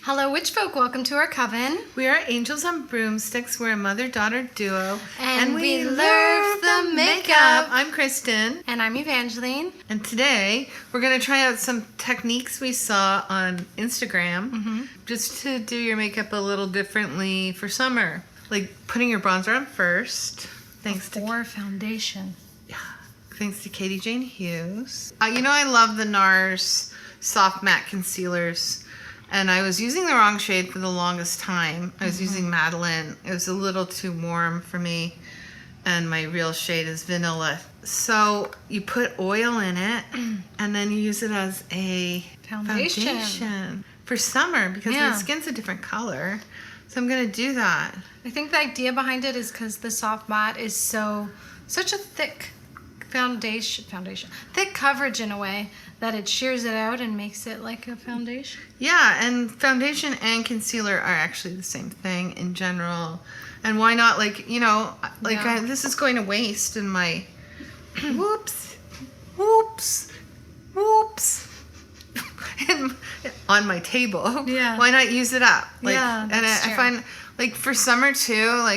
Hello, witchfolk. Welcome to our coven. We are angels on broomsticks. We're a mother-daughter duo. And we love the makeup. I'm Kristen. And I'm Evangeline. And today, we're going to try out some techniques we saw on Instagram just to do your makeup a little differently for summer. Like putting your bronzer on first. Thanks Before foundation. Yeah. Thanks to Katie Jane Hughes. I love the NARS soft matte concealers. And I was using the wrong shade for the longest time. I was using Madeline. It was a little too warm for me. And my real shade is vanilla. So you put oil in it and then you use it as a foundation for summer because my skin's a different color. So I'm going to do that. I think the idea behind it is because the soft matte is such a thick thick coverage in a way that it shears it out and makes it like a foundation. Yeah, and foundation and concealer are actually the same thing in general. And why not, this is going to waste in my, on my table. Yeah. Why not use it up? I find, for summer too,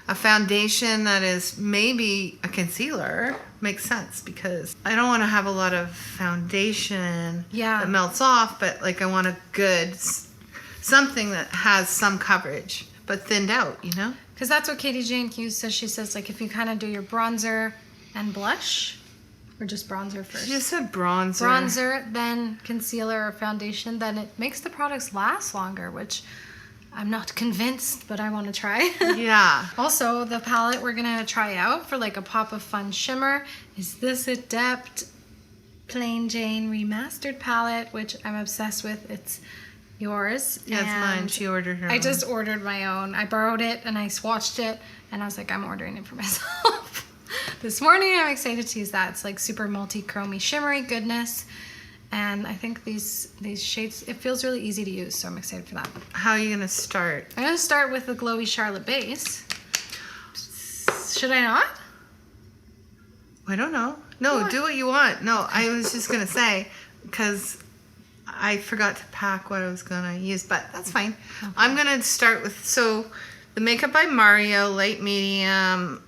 a foundation that is maybe a concealer makes sense because I don't want to have a lot of foundation that melts off, but I want something that has some coverage but thinned out, Because that's what Katie Jane Hughes says. She says if you kind of do your bronzer and blush, or just bronzer first. She just said bronzer. Bronzer, then concealer or foundation, then it makes the products last longer, which I'm not convinced, but I want to try. Yeah. Also, the palette we're going to try out for a pop of fun shimmer is this Adept Plain Jane Remastered palette, which I'm obsessed with. It's yours. Yeah, it's mine. She ordered her own. I just ordered my own. I borrowed it and I swatched it and I was like, I'm ordering it for myself. This morning, I'm excited to use that. It's super multi-chromy shimmery goodness. And I think these shades, it feels really easy to use, so I'm excited for that. How are you going to start? I'm going to start with the Glowy Charlotte base. Should I not? I don't know. No, do what you want. No, I was just going to say, because I forgot to pack what I was going to use, but that's fine. Okay. I'm going to start with, the Makeup by Mario Light Medium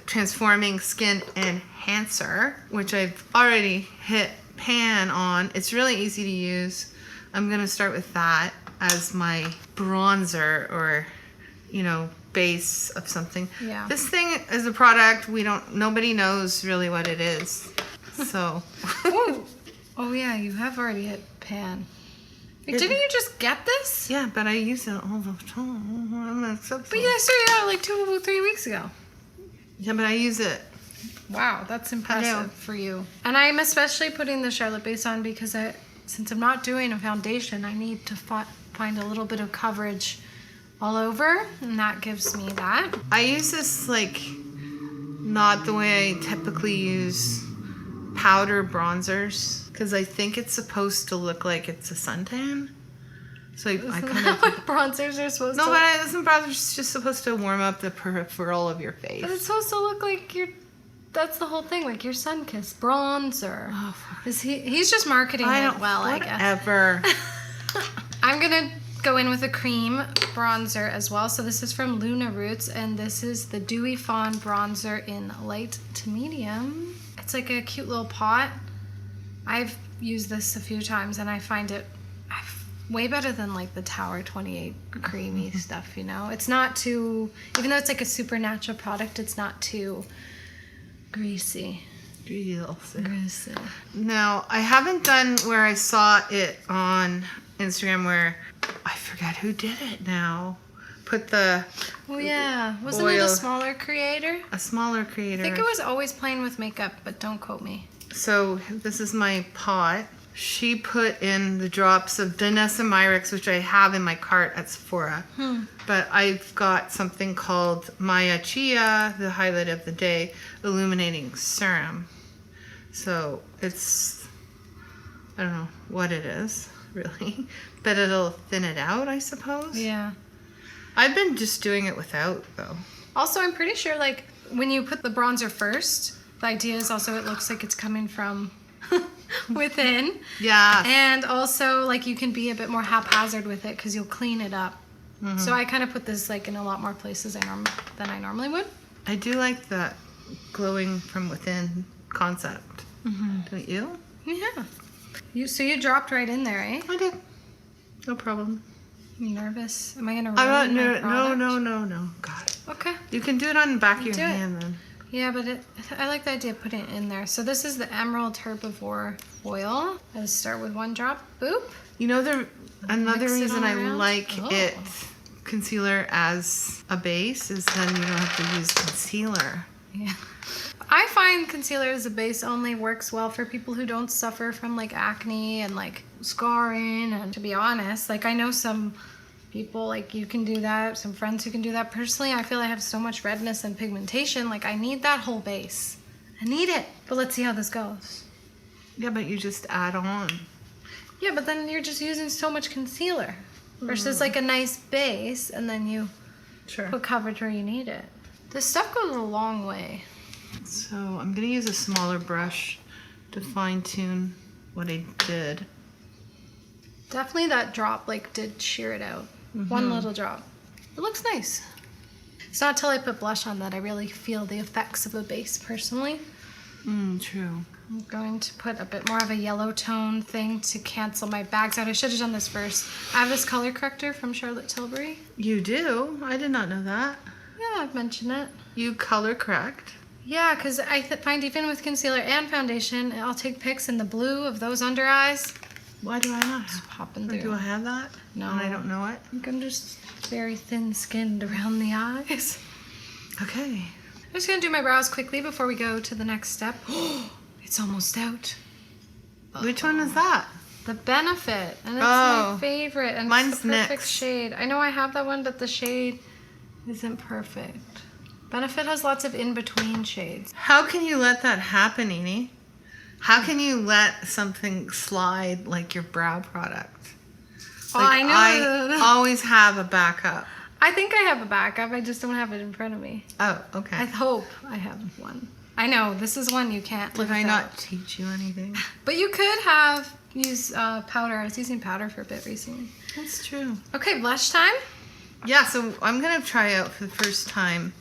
Transforming Skin Enhancer, which I've already hit pan on. It's really easy to use. I'm going to start with that as my bronzer or, base of something. Yeah. This thing is a product nobody knows really what it is. So. Oh yeah, you have already hit pan. Didn't you just get this? Yeah, but I use it all the time. But yeah, I started out 2 or 3 weeks ago. Yeah, but I use it. Wow, that's impressive for you. And I'm especially putting the Charlotte base on because since I'm not doing a foundation, I need to find a little bit of coverage all over, and that gives me that. I use this not the way I typically use powder bronzers because I think it's supposed to look like it's a suntan. So I kind of bronzers are supposed to. No, but isn't bronzers just supposed to warm up the peripheral of your face? But it's supposed to look like that's the whole thing, like your sun-kissed bronzer. Oh, he's just marketing it well, I guess. Whatever. I'm gonna go in with a cream bronzer as well. So this is from Luna Roots, and this is the Dewy Fawn bronzer in light to medium. It's like a cute little pot. I've used this a few times, and I find it way better than the Tower 28 creamy stuff. It's not too, even though it's a supernatural product, it's not too greasy. Greasy. Now, I haven't done where I saw it on Instagram where I forget who did it now. Put the wasn't it a smaller creator? A smaller creator. I think it was Always Playing with Makeup, but don't quote me. So this is my pot. She put in the drops of Danessa Myrix, which I have in my cart at Sephora. But I've got something called Maya Chia, the highlight of the day, illuminating serum. So it's, I don't know what it is, really. But it'll thin it out, I suppose. Yeah. I've been just doing it without, though. Also, I'm pretty sure, when you put the bronzer first, the idea is also it looks like it's coming from within. Yeah. And also, like, you can be a bit more haphazard with it because you'll clean it up. So I kind of put this like in a lot more places than I normally would. I do like that glowing from within concept. Don't you? Yeah. So you dropped right in there, eh? I did. No problem. You nervous? Am I gonna ruin I'm not my product? No. God. Okay. You can do it on the back of your Do it. hand then. Yeah, but I like the idea of putting it in there. So this is the Emerald Herbivore oil. I'll start with one drop. Boop. You know, another Mix it reason all I around? like Oh. it concealer as a base is then you don't have to use concealer. Yeah. I find concealer as a base only works well for people who don't suffer from like acne and like scarring. And to be honest, like I know some people like you can do that, some friends who can do that. Personally, I feel I have so much redness and pigmentation, like I need that whole base. I need it. But let's see how this goes. Yeah, but you just add on. Yeah, but then you're just using so much concealer versus like a nice base and then you Sure. put coverage where you need it. This stuff goes a long way. So I'm going to use a smaller brush to fine tune what I did. Definitely that drop like did shear it out. One little drop. It looks nice. It's not till I put blush on that I really feel the effects of a base personally. True. I'm going to put a bit more of a yellow tone thing to cancel my bags out. I should have done this first. I have this color corrector from Charlotte Tilbury. You do? I did not know that. Yeah, I've mentioned it. You color correct? Yeah, because I find even with concealer and foundation, I'll take pics in the blue of those under eyes. Why do I not Just have? popping Or through. do I have that? No. And I don't know it? I think I'm just very thin-skinned around the eyes. Okay. I'm just going to do my brows quickly before we go to the next step. It's almost out. Which one is that? The Benefit. And it's Oh. my favorite. And Mine's it's the perfect NYX. shade. I know I have that one, but the shade isn't perfect. Benefit has lots of in-between shades. How can you let that happen, Eni? How can you let something slide like your brow product? Oh, Like, I know. I always have a backup. I think I have a backup. I just don't have it in front of me. Oh, okay. I hope I have one. I know, this is one you can't live Did I without. not teach you anything? But you could use powder. I was using powder for a bit recently. That's true. Okay, blush time. Yeah, so I'm going to try out for the first time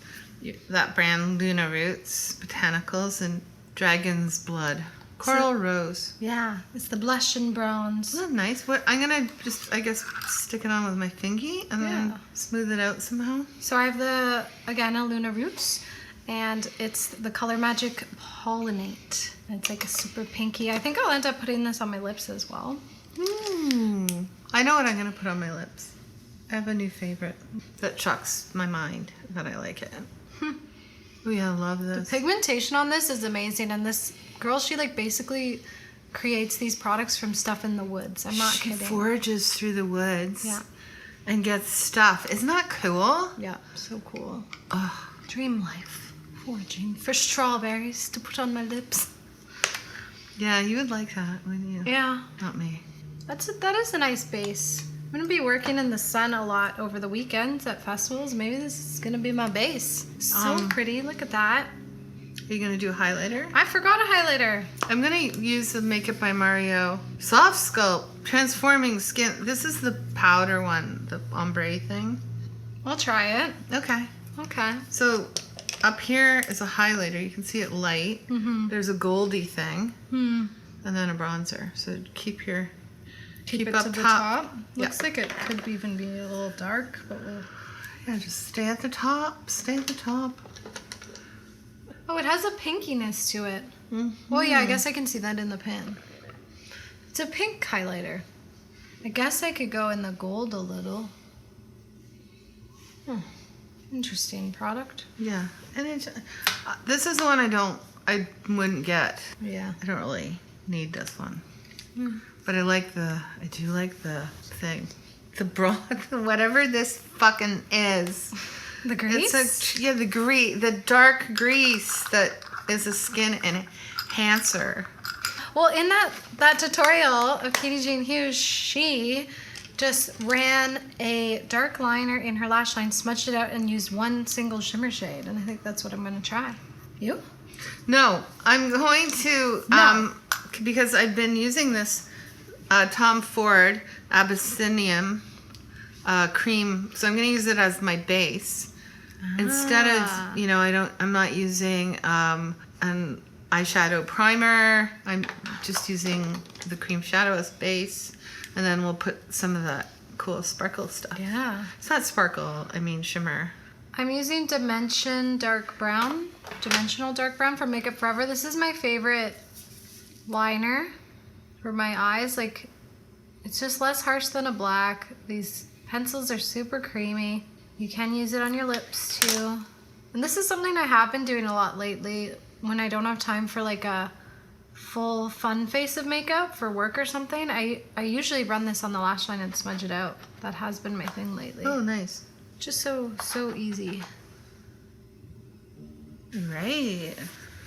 that brand Luna Roots, Botanicals, and Dragon's Blood. Coral Rose. Yeah, it's the blush and bronze. Isn't that nice? What I'm going to just, I guess, stick it on with my fingy and Yeah. then smooth it out somehow. So I have the, again, a Luna Roots, and it's the Color Magic Pollinate. It's like a super pinky. I think I'll end up putting this on my lips as well. I know what I'm going to put on my lips. I have a new favorite that shocks my mind that I like it. Oh yeah, I love this. Pigmentation on this is amazing, and this girl, she like basically creates these products from stuff in the woods. I'm not She kidding. forages through the woods Yeah. and gets stuff. Isn't that cool? Yeah, so cool. Oh, Dream life. Foraging for strawberries to put on my lips. yeah, you would like that, wouldn't you? Yeah, Not me. that is a nice base. I'm gonna be working in the sun a lot over the weekends at festivals. Maybe this is gonna be my base. So pretty. Look at that. Are you gonna do a highlighter? I forgot a highlighter. I'm gonna use the Makeup by Mario Soft Sculpt Transforming Skin. This is the powder one, the ombre thing. I'll try it. Okay. Okay. So up here is a highlighter. You can see it light. Mm-hmm. There's a goldy thing, Hmm. and then a bronzer. So keep Keep it up to the top. top. Looks like it could even be a little dark, but we'll... Yeah, just stay at the top. Stay at the top. Oh, it has a pinkiness to it. Mm-hmm. Well, yeah, I guess I can see that in the pan. It's a pink highlighter. I guess I could go in the gold a little. Interesting product. Yeah, and it's, this is the one I wouldn't get. Yeah. I don't really need this one. Mm. But I do like the thing. The broad, whatever this fucking is. The grease? It's the dark grease that is a skin enhancer. Well, in that tutorial of Katie Jane Hughes, she just ran a dark liner in her lash line, smudged it out, and used one single shimmer shade. And I think that's what I'm going to try. You? No, I'm going to because I've been using this Tom Ford Abyssinian cream, so I'm going to use it as my base instead of, you know, I'm not using an eyeshadow primer. I'm just using the cream shadow as base, and then we'll put some of that cool sparkle stuff. Yeah. It's not sparkle, I mean shimmer. I'm using Dimensional Dark Brown from Makeup Forever. This is my favorite liner for my eyes. Like, it's just less harsh than a black. These pencils are super creamy. You can use it on your lips too. And this is something I have been doing a lot lately when I don't have time for like a full fun face of makeup for work or something. I usually run this on the lash line and smudge it out. That has been my thing lately. Oh, nice. Just so easy. Right.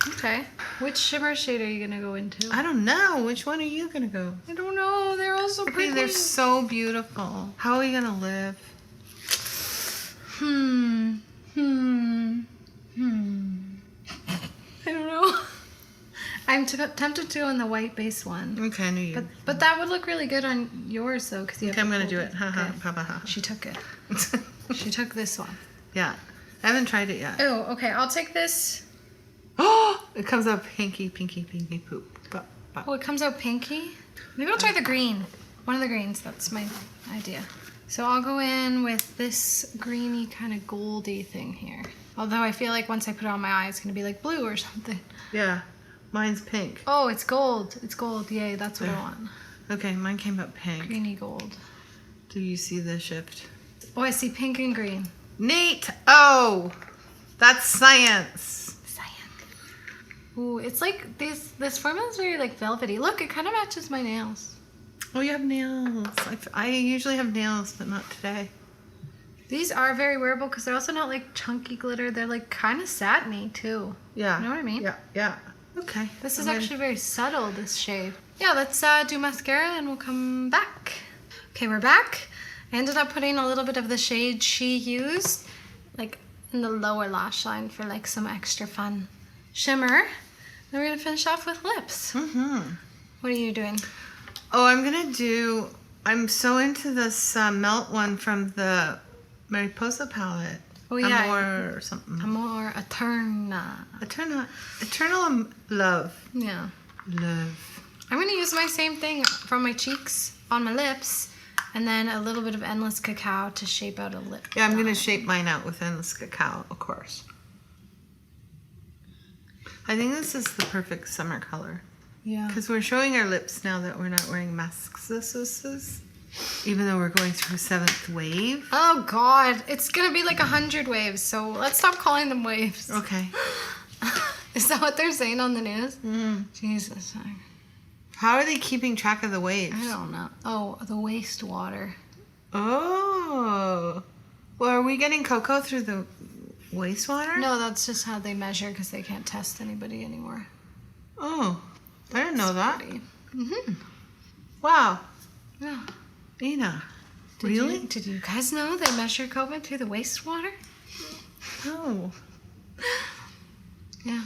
Okay. Which shimmer shade are you gonna go into? I don't know. Which one are you gonna go? I don't know. They're all so pretty. They're so beautiful. How are we gonna live? I don't know. I'm tempted to go in the white base one. Okay, I knew you. But that would look really good on yours though, because you. Okay, I'm gonna do it. Ha ha Okay. ha ha ha. She took it. She took this one. Yeah, I haven't tried it yet. Oh, okay. I'll take this. Oh, it comes out pinky poop. Oh, it comes out pinky. Maybe I'll try the green. One of the greens. That's my idea. So I'll go in with this greeny kind of goldy thing here. Although I feel like once I put it on my eye, it's gonna be like blue or something. Yeah, mine's pink. Oh, it's gold. It's gold. Yay, that's what I want. Okay, mine came out pink. Greeny gold. Do you see the shift? Oh, I see pink and green. Neat. Oh, that's science. Ooh, it's like this formula is very like velvety. Look, it kind of matches my nails. Oh, you have nails. I usually have nails, but not today. These are very wearable because they're also not like chunky glitter. They're like kind of satiny too. Yeah. You know what I mean? Yeah. Okay. This is actually very subtle, this shade. Yeah, let's do mascara and we'll come back. Okay, we're back. I ended up putting a little bit of the shade she used, like in the lower lash line for like some extra fun shimmer. Then we're gonna finish off with lips. Mm-hmm. What are you doing? Oh, I'm so into this melt one from the Mariposa palette. Oh yeah. Amor or something. Amor Eterna. Eternal love. Yeah. Love. I'm gonna use my same thing from my cheeks on my lips, and then a little bit of Endless Cacao to shape out a lip. Yeah, I'm gonna shape mine out with Endless Cacao, of course. I think this is the perfect summer color. Yeah. Because we're showing our lips now that we're not wearing masks. Even though we're going through a 7th wave. Oh God, it's gonna be like 100 waves. So let's stop calling them waves. Okay. Is that what they're saying on the news? Mm. Jesus. How are they keeping track of the waves? I don't know. Oh, the wastewater. Oh. Well, are we getting cocoa through the wastewater? No, that's just how they measure because they can't test anybody anymore. Oh, I didn't know that. Mm-hmm. Wow. Yeah. Ina, really? Did you guys know they measure COVID through the wastewater? No. Yeah.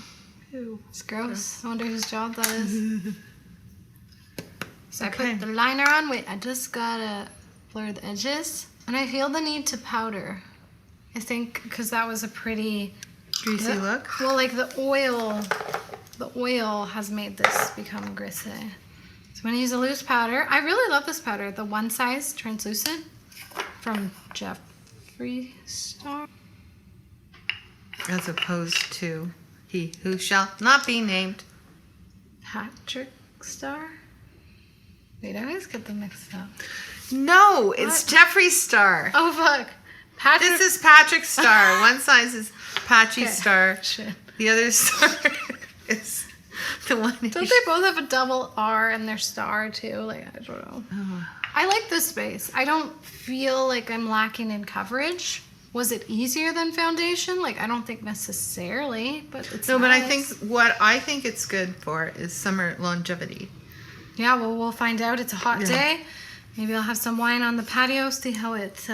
Ew. It's gross. I wonder whose job that is. So Okay. I put the liner on. Wait, I just gotta blur the edges. And I feel the need to powder. I think because that was a pretty Greasy look? Well, like the oil has made this become greasy. So I'm gonna use a loose powder. I really love this powder, the One Size Translucent from Jeffree Star. As opposed to He Who Shall Not Be Named. Patrick Star? Wait, I always get them mixed up. No, it's What? Jeffree Star. Oh, fuck. Patrick. This is Patrick Star. One size is Patchy Okay. Star. Shit. The other star is the one. Don't they both have a double R in their star, too? Like, I don't know. Oh. I like this space. I don't feel like I'm lacking in coverage. Was it easier than foundation? Like, I don't think necessarily, but it's No, but I nice. think what I think it's good for is summer longevity. Yeah, well, we'll find out. It's a hot Yeah. day. Maybe I'll have some wine on the patio, see how it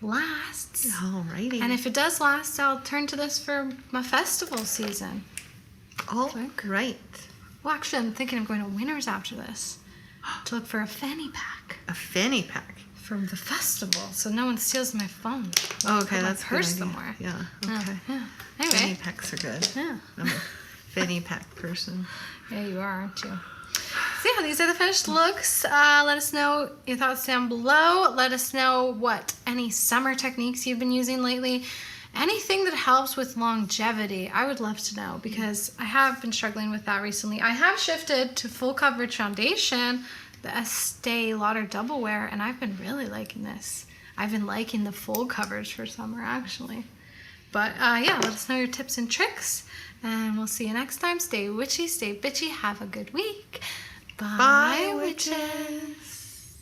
lasts. Alrighty. And if it does last, I'll turn to this for my festival season. All right. Well, actually, I'm thinking of going to Winners after this to look for a fanny pack A fanny pack. from the festival, so no one steals my phone. Oh, okay, Put my that's a good purse idea. somewhere. Yeah, okay. Yeah. Fanny Anyway. packs are good. Yeah. I'm a fanny pack person. Yeah, you are, aren't you? So yeah, these are the finished looks. Let us know your thoughts down below. Let us know what any summer techniques you've been using lately. Anything that helps with longevity, I would love to know, because I have been struggling with that recently. I have shifted to full coverage foundation, the Estee Lauder Double Wear, and I've been really liking this. I've been liking the full coverage for summer, actually. But yeah, let us know your tips and tricks, and we'll see you next time. Stay witchy, stay bitchy, have a good week. Bye, Bye, witches.